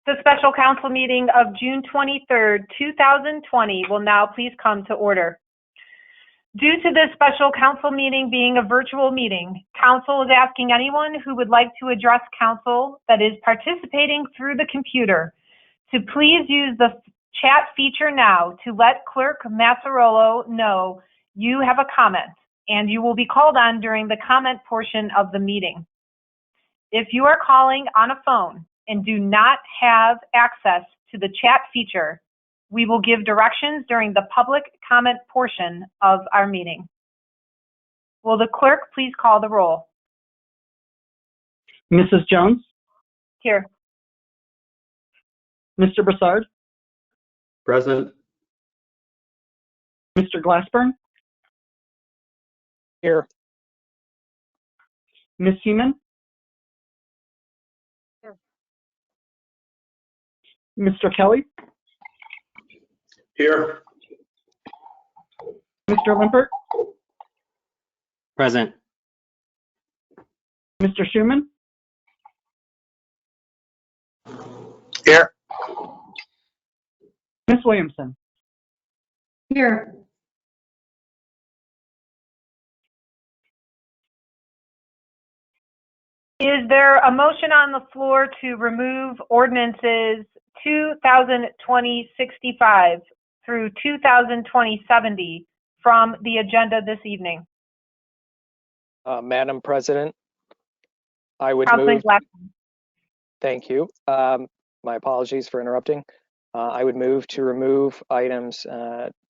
The special council meeting of June 23rd, 2020 will now please come to order. Due to this special council meeting being a virtual meeting, council is asking anyone who would like to address council that is participating through the computer to please use the chat feature now to let Clerk Mazzarolo know you have a comment, and you will be called on during the comment portion of the meeting. If you are calling on a phone and do not have access to the chat feature, we will give directions during the public comment portion of our meeting. Will the clerk please call the roll? Mrs. Jones? Here. Mr. Broussard? Present. Mr. Glassburn? Here. Ms. Heeman? Here. Mr. Kelly? Here. Mr. Limpert? Present. Mr. Schuman? Here. Ms. Williamson? Here. Is there a motion on the floor to remove ordinances 2020-65 through 2020-70 from the agenda this evening? Madam President, I would Councilman move, Glassburn. thank you. My apologies for interrupting. I would move to remove items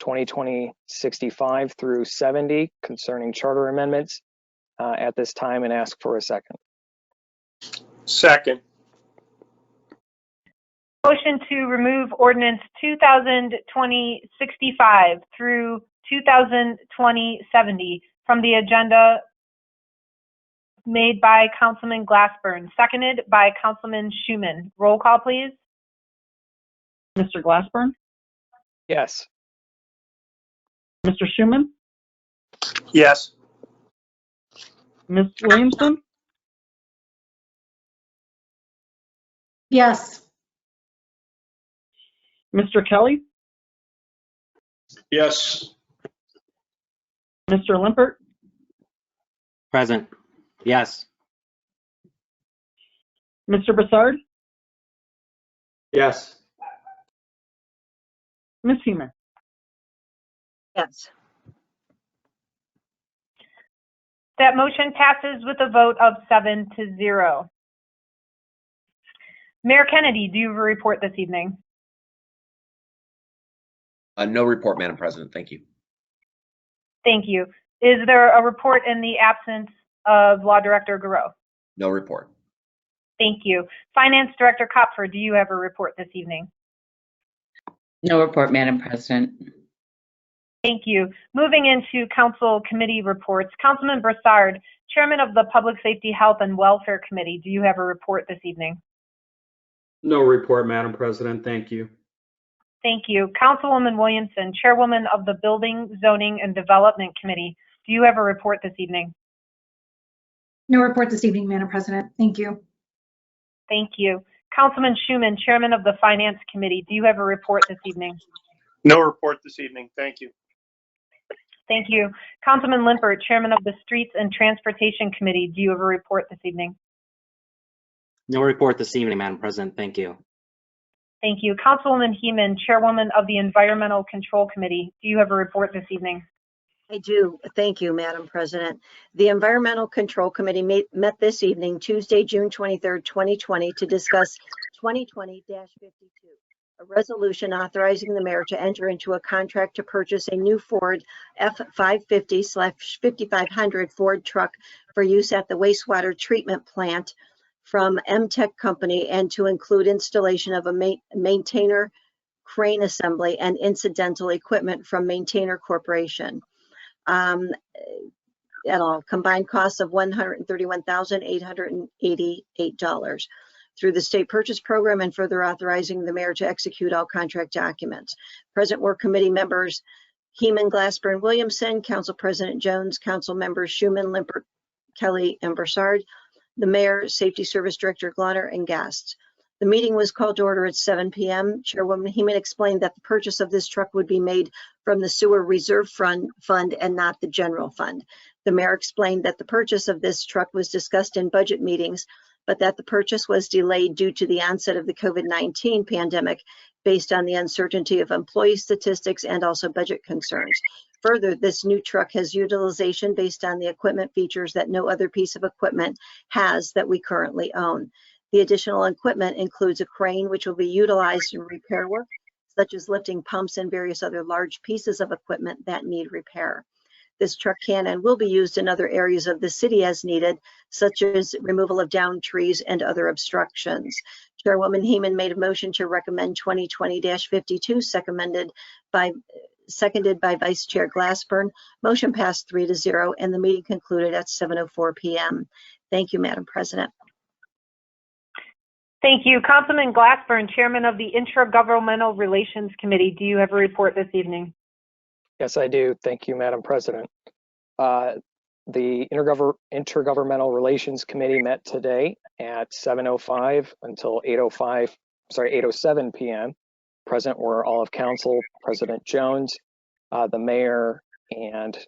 2020-65 through 70 concerning charter amendments at this time and ask for a second. Second. Motion to remove ordinance 2020-65 through 2020-70 from the agenda made by Councilman Glassburn, seconded by Councilman Schuman. Roll call, please. Mr. Glassburn? Yes. Mr. Schuman? Yes. Ms. Williamson? Yes. Mr. Kelly? Yes. Mr. Limpert? Present. Yes. Mr. Broussard? Yes. Ms. Heeman? Yes. That motion passes with a vote of 7-0. Mayor Kennedy, do you have a report this evening? No report, Madam President. Thank you. Thank you. Is there a report in the absence of Law Director Garreau? No report. Thank you. Finance Director Kopfer, do you have a report this evening? No report, Madam President. Thank you. Moving into council committee reports, Councilman Broussard, Chairman of the Public Safety, Health, and Welfare Committee, do you have a report this evening? No report, Madam President. Thank you. Thank you. Councilwoman Williamson, Chairwoman of the Building, Zoning, and Development Committee, do you have a report this evening? No report this evening, Madam President. Thank you. Thank you. Councilman Schuman, Chairman of the Finance Committee, do you have a report this evening? No report this evening. Thank you. Thank you. Councilman Limpert, Chairman of the Streets and Transportation Committee, do you have a report this evening? No report this evening, Madam President. Thank you. Thank you. Councilwoman Heeman, Chairwoman of the Environmental Control Committee, do you have a report this evening? I do. Thank you, Madam President. The Environmental Control Committee met this evening, Tuesday, June 23rd, 2020, to discuss 2020-52, a resolution authorizing the mayor to enter into a contract to purchase a new Ford F-550/5500 Ford truck for use at the wastewater treatment plant from MTech Company, and to include installation of a maintainer crane assembly and incidental equipment from Maintainer Corporation. At all combined costs of $131,888 through the state purchase program, and further authorizing the mayor to execute all contract documents. Present were committee members Heeman, Glassburn, Williamson, Council President Jones, Council members Schuman, Limpert, Kelly, and Broussard, the mayor, Safety Service Director Glauner, and guests. The meeting was called to order at 7 p.m. Chairwoman Heeman explained that the purchase of this truck would be made from the Sewer Reserve Fund and not the general fund. The mayor explained that the purchase of this truck was discussed in budget meetings, but that the purchase was delayed due to the onset of the COVID-19 pandemic based on the uncertainty of employee statistics and also budget concerns. Further, this new truck has utilization based on the equipment features that no other piece of equipment has that we currently own. The additional equipment includes a crane, which will be utilized in repair work, such as lifting pumps and various other large pieces of equipment that need repair. This truck can and will be used in other areas of the city as needed, such as removal of downed trees and other obstructions. Chairwoman Heeman made a motion to recommend 2020-52, seconded by Vice Chair Glassburn. Motion passed 3-0, and the meeting concluded at 7:04 p.m. Thank you, Madam President. Thank you. Councilman Glassburn, Chairman of the Intergovernmental Relations Committee, do you have a report this evening? Yes, I do. Thank you, Madam President. The Intergovernmental Relations Committee met today at 7:05 until 8:07 p.m. Present were all of council, President Jones, the mayor, and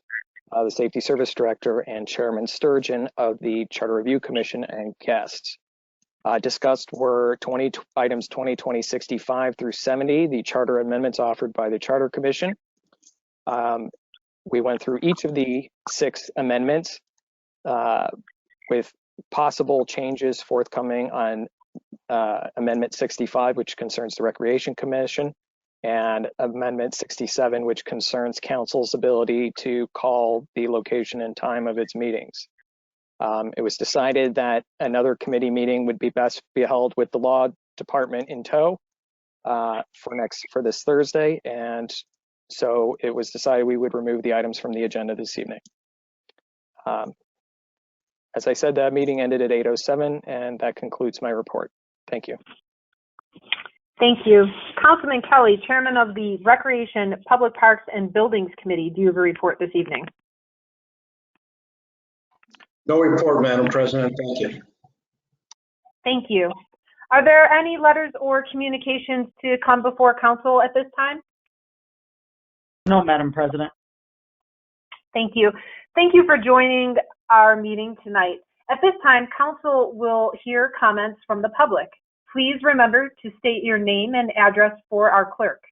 the Safety Service Director and Chairman Sturgeon of the Charter Review Commission and guests. Discussed were items 2020-65 through 70, the charter amendments offered by the Charter Commission. We went through each of the 6 amendments with possible changes forthcoming on Amendment 65, which concerns the Recreation Commission, and Amendment 67, which concerns council's ability to call the location and time of its meetings. It was decided that another committee meeting would be best be held with the law department in tow for this Thursday, and so it was decided we would remove the items from the agenda this evening. As I said, that meeting ended at 8:07, and that concludes my report. Thank you. Thank you. Councilman Kelly, Chairman of the Recreation, Public Parks, and Buildings Committee, do you have a report this evening? No report, Madam President. Thank you. Thank you. Are there any letters or communications to come before council at this time? No, Madam President. Thank you. Thank you for joining our meeting tonight. At this time, council will hear comments from the public. Please remember to state your name and address for our clerk.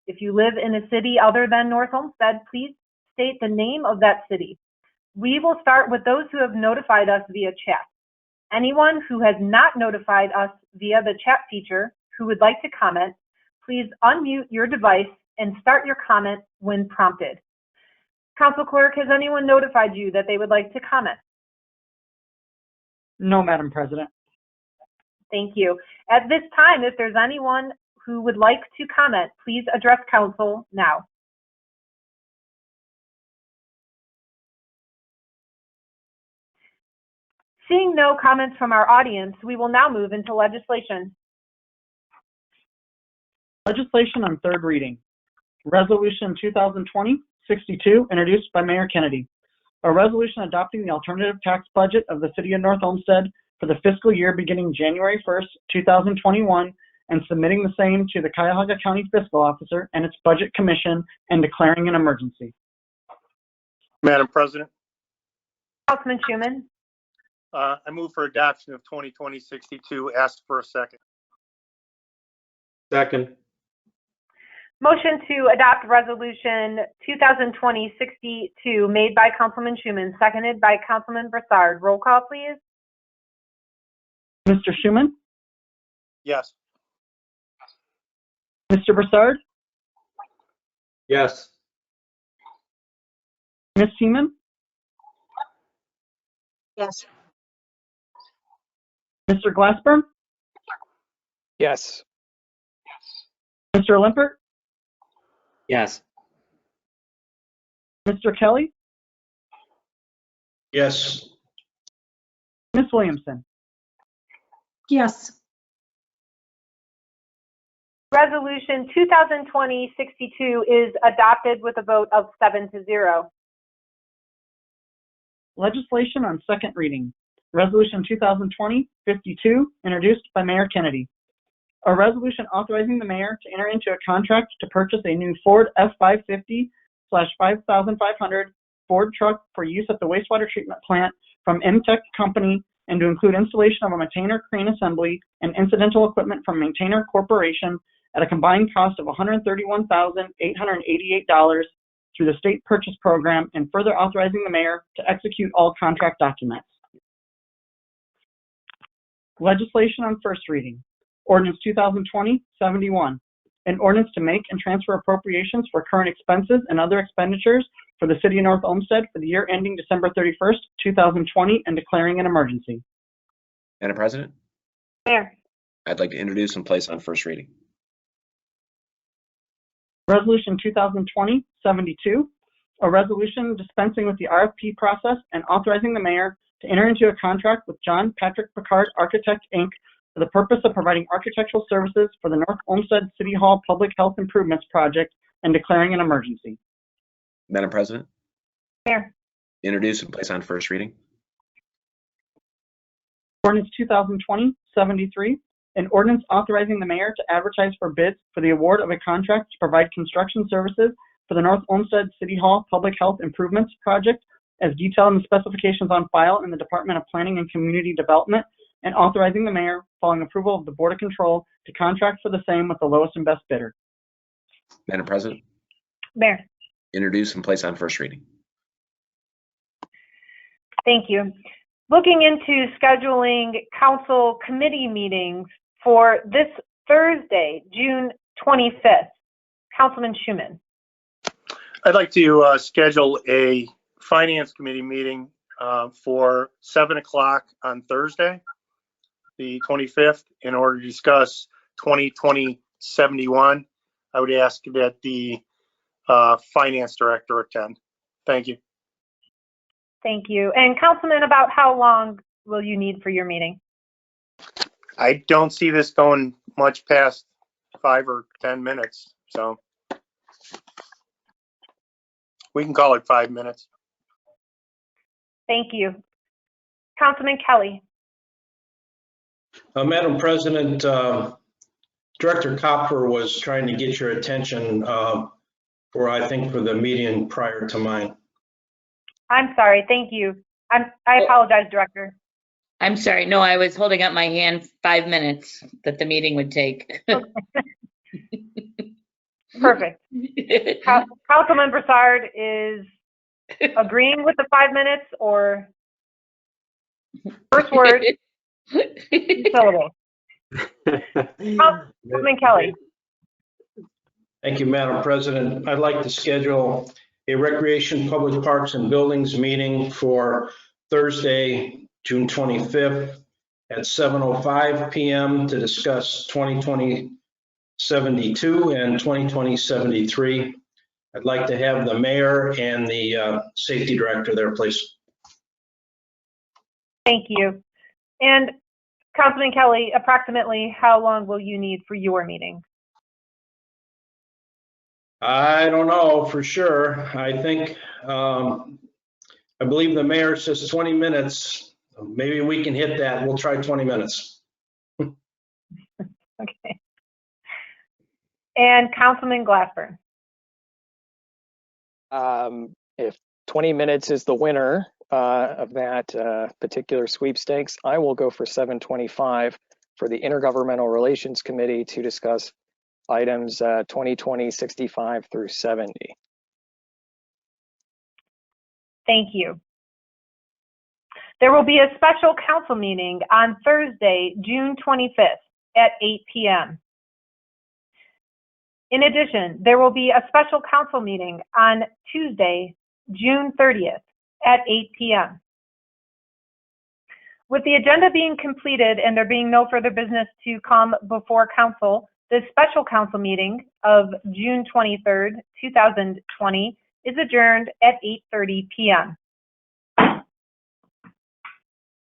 If you live in a city other than North Olmsted, please state the name of that city. We will start with those who have notified us via chat. Anyone who has not notified us via the chat feature who would like to comment, please unmute your device and start your comment when prompted. Council Clerk, has anyone notified you that they would like to comment? No, Madam President. Thank you. At this time, if there's anyone who would like to comment, please address council now. Seeing no comments from our audience, we will now move into legislation. Legislation on third reading. Resolution 2020-62, introduced by Mayor Kennedy. A resolution adopting the alternative tax budget of the City of North Olmsted for the fiscal year beginning January 1st, 2021, and submitting the same to the Cuyahoga County Fiscal Officer and its Budget Commission and declaring an emergency. Madam President, Councilman Schuman. I move for adoption of 2020-62. Ask for a second. Second. Motion to adopt resolution 2020-62 made by Councilman Schuman, seconded by Councilman Broussard. Roll call, please. Mr. Schuman? Yes. Mr. Broussard? Yes. Ms. Heeman? Yes. Mr. Glassburn? Yes. Mr. Limpert? Yes. Mr. Kelly? Yes. Ms. Williamson? Yes. Resolution 2020-62 is adopted with a vote of 7-0. Legislation on second reading. Resolution 2020-52, introduced by Mayor Kennedy. A resolution authorizing the mayor to enter into a contract to purchase a new Ford F-550/5500 Ford truck for use at the wastewater treatment plant from MTech Company and to include installation of a maintainer crane assembly and incidental equipment from Maintainer Corporation at a combined cost of $131,888 through the state purchase program, and further authorizing the mayor to execute all contract documents. Legislation on first reading. Ordinance 2020-71. An ordinance to make and transfer appropriations for current expenses and other expenditures for the city of North Olmsted for the year ending December 31st, 2020, and declaring an emergency. Madam President, Mayor. I'd like to introduce and place on first reading. Resolution 2020-72, a resolution dispensing with the RFP process and authorizing the mayor to enter into a contract with John Patrick Picard Architect, Inc. for the purpose of providing architectural services for the North Olmsted City Hall Public Health Improvements Project and declaring an emergency. Madam President, Mayor. introduce and place on first reading. Ordinance 2020-73, an ordinance authorizing the mayor to advertise for bids for the award of a contract to provide construction services for the North Olmsted City Hall Public Health Improvements Project as detailed in the specifications on file in the Department of Planning and Community Development, and authorizing the mayor, following approval of the Board of Control, to contract for the same with the lowest and best bidder. Madam President, Mayor. introduce and place on first reading. Thank you. Looking into scheduling council committee meetings for this Thursday, June 25th. Councilman Schuman. I'd like to schedule a finance committee meeting for 7 o'clock on Thursday, the 25th, in order to discuss 2020-71. I would ask that the finance director attend. Thank you. Thank you. And Councilman, about how long will you need for your meeting? I don't see this going much past 5 or 10 minutes, so we can call it 5 minutes. Thank you. Councilman Kelly. Madam President, Director Copper was trying to get your attention for the meeting prior to mine. I'm sorry. Thank you. I apologize, Director. I'm sorry. No, I was holding up my hand 5 minutes that the meeting would take. Perfect. Councilman Broussard is agreeing with the 5 minutes, or first word, syllable. Councilman Kelly. Thank you, Madam President. I'd like to schedule a Recreation, Public Parks and Buildings meeting for Thursday, June 25th at 7:05 p.m. to discuss 2020-72 and 2020-73. I'd like to have the mayor and the safety director there, please. Thank you. And Councilman Kelly, approximately how long will you need for your meeting? I don't know for sure. I think, I believe the mayor says 20 minutes. Maybe we can hit that. We'll try 20 minutes. Okay. And Councilman Glassburn. If 20 minutes is the winner of that particular sweepstakes, I will go for 7:25 for the Intergovernmental Relations Committee to discuss items 2020-65 through 70. Thank you. There will be a special council meeting on Thursday, June 25th at 8 p.m. In addition, there will be a special council meeting on Tuesday, June 30th at 8 p.m. With the agenda being completed and there being no further business to come before council, this special council meeting of June 23rd, 2020 is adjourned at 8:30 p.m.